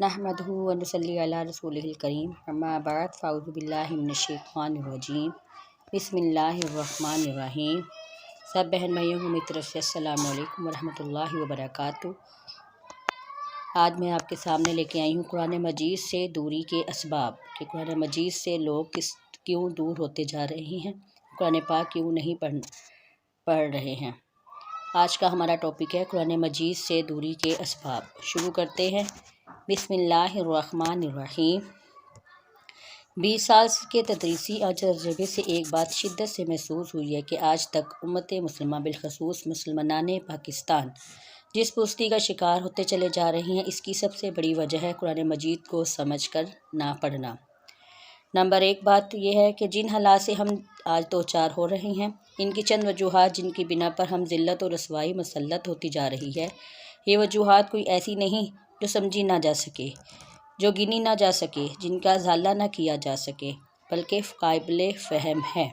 नहमदुहु व नुसल्ली अला रसूलिहिल करीम अम्मा बाद फ़अऊज़ु बिल्लाहि मिनश्शैतानिर रजीम बिस्मिल्लाहिर्रहमानिर्रहीम। सब बहन भाइयों को मेरी तरफ से अस्सलामु अलैकुम व रहमतुल्लाहि व बरकातुहू। आज मैं आपके सामने लेके आई हूँ कुरान मजीद से दूरी के असबाब कि कुरान मजीद से लोग क्यों दूर होते जा रहे हैं, कुरान पाक क्यों नहीं पढ़ रहे हैं। आज का हमारा टॉपिक है कुरान मजीद से दूरी के असबाब। शुरू करते हैं। बिस्मिल्लाहिर्रहमानिर्रहीम। 20 साल के तदरीसी तजर्बे से एक बात शिद्दत से महसूस हुई है कि आज तक उम्मत मुस्लिमा बिलखसूस मुसलमानान पाकिस्तान जिस पुस्ती का शिकार होते चले जा रहे हैं, इसकी सबसे बड़ी वजह है कुरान मजीद को समझ कर ना पढ़ना। नंबर 1 बात यह है कि जिन हालात से हम आज दो चार हो रहे हैं, इनकी चंद वजूहात जिनकी बिना पर हम ज़िल्लत और रसवाई मुसल्लत होती जा रही है। ये वजूहात कोई ऐसी नहीं जो समझी ना जा सके, जो गिनी ना जा सके, जिनका ज़ाला ना किया जा सके, बल्कि काबिल फ़हम है।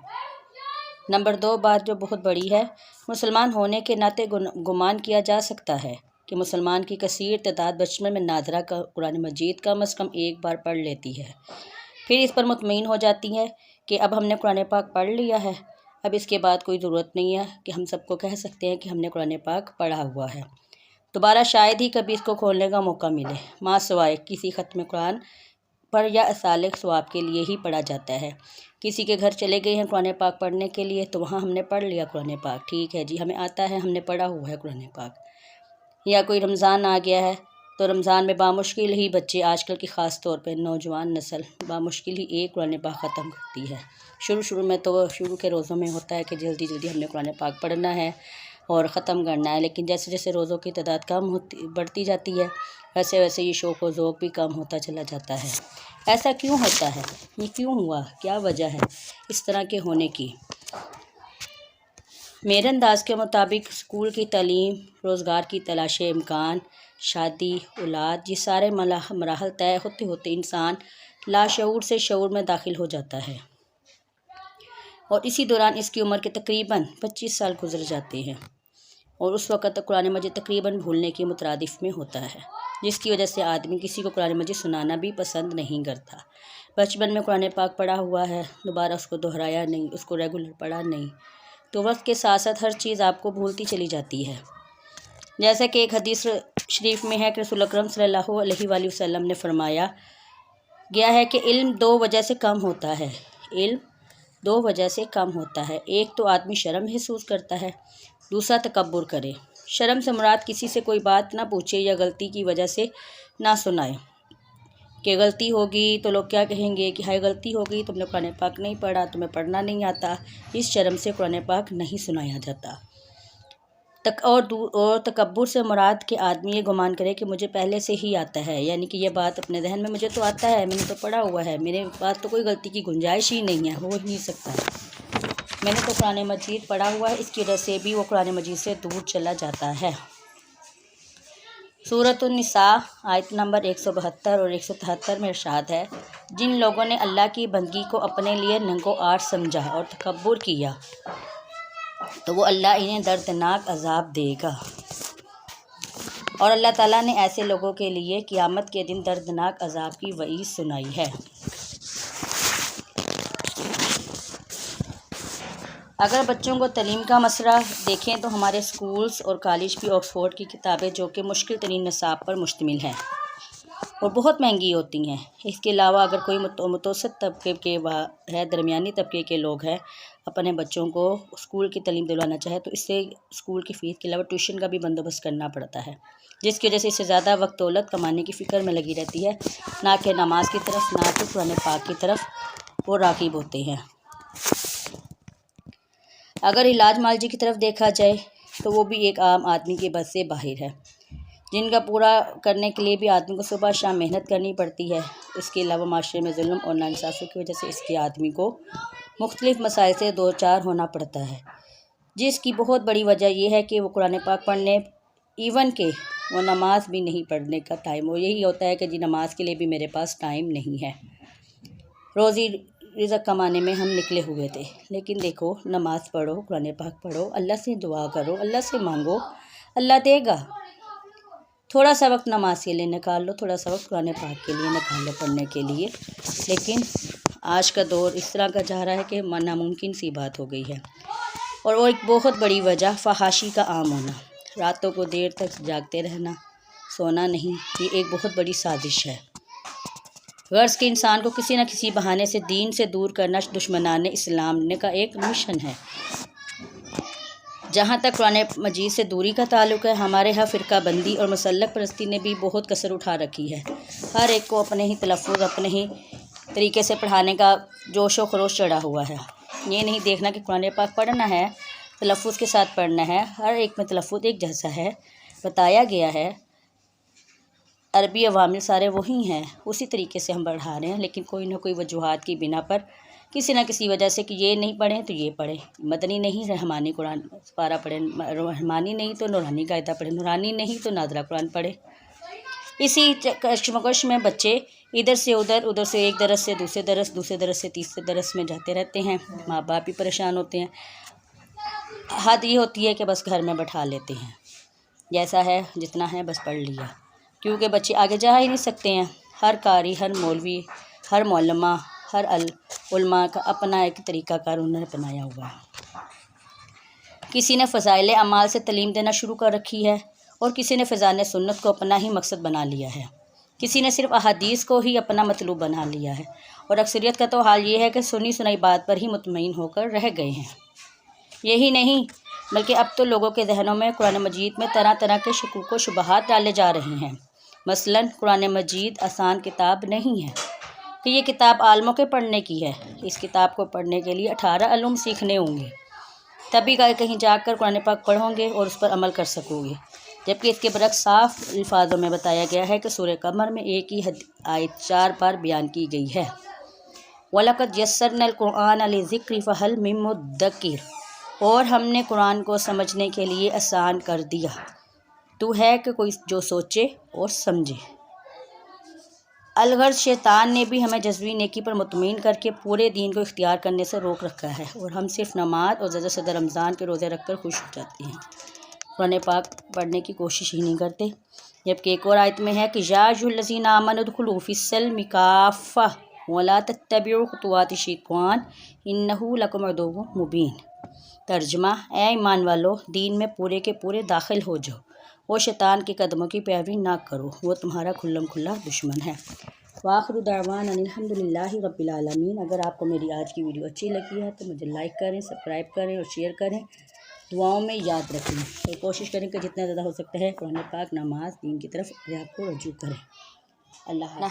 नंबर 2 बात जो बहुत बड़ी है, मुसलमान होने के नाते गुमान किया जा सकता है कि मुसलमान की कसीर तादाद बचपन में नादरा का कुरान मजीद कम अज़ कम एक बार पढ़ लेती है, फिर इस पर मुतमईन हो जाती है कि अब हमने कुरान पाक पढ़ लिया है, अब इसके बाद कोई ज़रूरत नहीं है कि हम सबको कह सकते हैं कि हमने कुरान पाक पढ़ा हुआ है। दोबारा शायद ही कभी इसको खोलने का मौका मिले, माँ सवाए किसी ख़त्म कुरान पर या असालिक सवाब के लिए ही पढ़ा जाता है। किसी के घर चले गए हैं कुरान पाक पढ़ने के लिए, तो वहाँ हमने पढ़ लिया कुरान पाक, ठीक है जी, हमें आता है, हमने पढ़ा हुआ है कुरान पाक। या कोई रमज़ान आ गया है तो रमज़ान में बामुश्किल ही बच्चे, आजकल की ख़ास तौर पे नौजवान नस्ल बामुश्किल ही एक कुरान पाक ख़त्म करती है। शुरू में तो शुरू के रोज़ों में होता है कि जल्दी जल्दी हमने कुरान पाक पढ़ना है और ख़त्म करना है, लेकिन जैसे जैसे रोज़ों की तादाद कम बढ़ती जाती है, वैसे वैसे ये शौक़ व ज़ौक़ भी कम होता चला जाता है। ऐसा क्यों होता है, ये क्यों हुआ, क्या वजह है इस तरह के होने की? मेरे अंदाज़ के मुताबिक स्कूल की तालीम, रोज़गार की तलाश इम्कान, शादी, औलाद, ये सारे मराहल तय होते होते इंसान लाशऊर से शऊर में दाखिल हो जाता है और इसी दौरान इसकी उम्र के तकरीबन 25 साल गुजर जाते हैं और उस वक़्त तक कुरान मजीद तकरीबन भूलने के मुतरादिफ में होता है, जिसकी वजह से आदमी किसी को कुरान मजीद सुनाना भी पसंद नहीं करता। बचपन में कुरान पाक पढ़ा हुआ है, दोबारा उसको दोहराया नहीं, उसको रेगुलर पढ़ा नहीं, तो वक्त के साथ साथ हर चीज़ आपको भूलती चली जाती है। जैसे कि एक हदीस शरीफ में है कि रसूल अकरम सल्लल्लाहु अलैहि वसल्लम ने फरमाया गया है कि इल्म 2 वजह से कम होता है। इल्म 2 वजह से कम होता है। एक तो आदमी शर्म महसूस करता है, दूसरा तकब्बुर करे। शर्म से मुराद किसी से कोई बात ना पूछे या गलती की वजह से ना सुनाए कि गलती होगी तो लोग क्या कहेंगे कि हाय गलती हो गई, तुमने कुरान पाक नहीं पढ़ा, तुम्हें पढ़ना नहीं आता। इस शर्म से कुरान पाक नहीं सुनाया जाता। और तकब्बुर से मुराद के आदमी ये गुमान करे कि मुझे पहले से ही आता है, यानी कि ये बात अपने जहन में मुझे तो आता है, मैंने तो पढ़ा हुआ है, मेरे पास तो कोई गलती की गुंजाइश ही नहीं है, हो ही नहीं सकता है, मैंने तो कुरान मजीद पढ़ा हुआ है। इसकी वजह से भी वो कुरान मजीद से दूर चला जाता है। सूरत निसा आयत नंबर 172 और 173 में इरशाद है, जिन लोगों ने अल्लाह की बंदगी को अपने लिए नंगो आर समझा और तकब्बुर किया, तो वो अल्लाह इन्हें दर्दनाक अजाब देगा। और अल्लाह ताला ने ऐसे लोगों के लिए क़यामत के दिन दर्दनाक अजाब की वईद सुनाई है। अगर बच्चों को तालीम का मसला देखें तो हमारे स्कूल्स और कॉलेज भी ऑक्सफोर्ड की किताबें, जो कि मुश्किल तरीन निसाब पर मुश्तमिल हैं और बहुत महंगी होती हैं। इसके अलावा अगर कोई मुतवस्सित तबके के है, दरमियानी तबके के लोग हैं, अपने बच्चों को स्कूल की तालीम दिलवाना चाहे तो इससे स्कूल की फ़ीस के अलावा ट्यूशन का भी बंदोबस्त करना पड़ता है, जिसकी वजह से इससे ज़्यादा वक्त दौलत कमाने की फ़िक्र में लगी रहती है, ना कि नमाज की तरफ, ना कि कुरान पाक की तरफ वो राग़िब होते हैं। अगर इलाज मालजी की तरफ देखा जाए तो वो भी एक आम आदमी के बस से बाहर है, जिनका पूरा करने के लिए भी आदमी को सुबह शाम मेहनत करनी पड़ती है। इसके अलावा माशरे में जुल्म और नाइंसाफ़ी की वजह से इसके आदमी को मुख्तलिफ़ मसाइल से दो चार होना पड़ता है, जिसकी बहुत बड़ी वजह यह है कि वो कुरान पाक पढ़ने, इवन के वो नमाज भी नहीं पढ़ने का टाइम, वो यही होता है कि जी नमाज के लिए भी मेरे पास टाइम नहीं है, रोज़ी रिज़्क़ कमाने में हम निकले हुए थे। लेकिन देखो, नमाज़ पढ़ो, कुरान पाक पढ़ो, अल्लाह से दुआ करो, अल्लाह से मांगो, अल्लाह देगा। تھوڑا سا وقت نماز کے لیے نکال لو، تھوڑا سا وقت قرآن پاک کے لیے نکال لو پڑھنے کے لیے۔ لیکن آج کا دور اس طرح کا جا رہا ہے کہ ناممکن سی بات ہو گئی ہے۔ اور وہ ایک بہت بڑی وجہ فحاشی کا عام ہونا، راتوں کو دیر تک جاگتے رہنا، سونا نہیں، یہ ایک بہت بڑی سازش ہے۔ غرض کہ انسان کو کسی نہ کسی بہانے سے دین سے دور کرنا دشمنان اسلام کا ایک مشن ہے۔ جہاں تک قرآن مجید سے دوری کا تعلق ہے، ہمارے ہاں فرقہ بندی اور مسلک پرستی نے بھی بہت کسر اٹھا رکھی ہے۔ ہر ایک کو اپنے ہی تلفظ، اپنے ہی طریقے سے پڑھانے کا جوش و خروش چڑھا ہوا ہے۔ یہ نہیں دیکھنا کہ قرآن پاک پڑھنا ہے، تلفظ کے ساتھ پڑھنا ہے، ہر ایک میں تلفظ ایک جیسا ہے، بتایا گیا ہے، عربی عوامل سارے وہی ہیں، اسی طریقے سے ہم پڑھا رہے ہیں۔ لیکن کوئی نہ کوئی وجوہات کی بنا پر کسی نہ کسی وجہ سے کہ یہ نہیں پڑھیں تو یہ پڑھیں، مدنی نہیں رحمانی قرآن پارہ پڑھیں، رحمانی نہیں تو نورانی قاعدہ پڑھیں، نورانی نہیں تو نادرہ قرآن پڑھیں۔ اسی کشمکش میں بچے ادھر سے ادھر، ادھر سے ایک درس سے دوسرے درس، دوسرے درس سے تیسرے درس میں جاتے رہتے ہیں، ماں باپ بھی پریشان ہوتے ہیں۔ حد یہ ہوتی ہے کہ بس گھر میں بٹھا لیتے ہیں، جیسا ہے جتنا ہے بس پڑھ لیا، کیونکہ بچے آگے جا ہی نہیں سکتے ہیں۔ ہر قاری، ہر مولوی، ہر معلمہ، ہر علماء کا اپنا ایک طریقہ کار انہوں نے اپنایا ہوا ہے۔ کسی نے فضائل اعمال سے تعلیم دینا شروع کر رکھی ہے اور کسی نے فضائل سنت کو اپنا ہی مقصد بنا لیا ہے، کسی نے صرف احادیث کو ہی اپنا مطلوب بنا لیا ہے، اور اکثریت کا تو حال یہ ہے کہ سنی سنائی بات پر ہی مطمئن ہو کر رہ گئے ہیں۔ یہی نہیں بلکہ اب تو لوگوں کے ذہنوں میں قرآن مجید میں طرح طرح کے شکوک و شبہات ڈالے جا رہے ہیں۔ مثلاً قرآن مجید آسان کتاب نہیں ہے کہ یہ کتاب عالموں کے پڑھنے کی ہے، اس کتاب کو پڑھنے کے لیے 18 علوم سیکھنے ہوں گے، تبھی کہیں جا کر قرآن پاک پڑھو گے اور اس پر عمل کر سکو گے۔ جبکہ اس کے برعکس صاف الفاظوں میں بتایا گیا ہے کہ سورہ قمر میں ایک ہی آیت 4 بار بیان کی گئی ہے، وَلَقَدْ يَسَّرْنَا الْقُرْآنَ لِلذِّكْرِ فَهَلْ مِن مُّدَّكِرٍ، اور ہم نے قرآن کو سمجھنے کے لیے آسان کر دیا، تو ہے کہ کوئی جو سوچے اور سمجھے۔ الغرض شیطان نے بھی ہمیں جزوی نیکی پر مطمئن کر کے پورے دین کو اختیار کرنے سے روک رکھا ہے، اور ہم صرف نماز اور زیادہ سے زیادہ رمضان کے روزے رکھ کر خوش ہو جاتے ہیں، قرآن پاک پڑھنے کی کوشش ہی نہیں کرتے۔ جبکہ ایک اور آیت میں ہے کہ یا ایھا الذین آمنوا ادخلوا فی السلم کافۃ ولا تتبعوا خطوات الشیطان انہ لکم عدو مبین۔ ترجمہ: اے ایمان والو، دین میں پورے کے پورے داخل ہو جاؤ اور شیطان کے قدموں کی پیروی نہ کرو، وہ تمہارا کھلم کھلا دشمن ہے۔ وآخر دعوانا ان الحمد للہ رب العالمین۔ اگر آپ کو میری آج کی ویڈیو اچھی لگی ہے تو مجھے لائک کریں، سبسکرائب کریں اور شیئر کریں، دعاؤں میں یاد رکھیں، اور کوشش کریں کہ جتنا زیادہ ہو سکتا ہے قرآن پاک، نماز، دین کی طرف اپنے آپ کو رجوع کریں۔ اللہ حافظ۔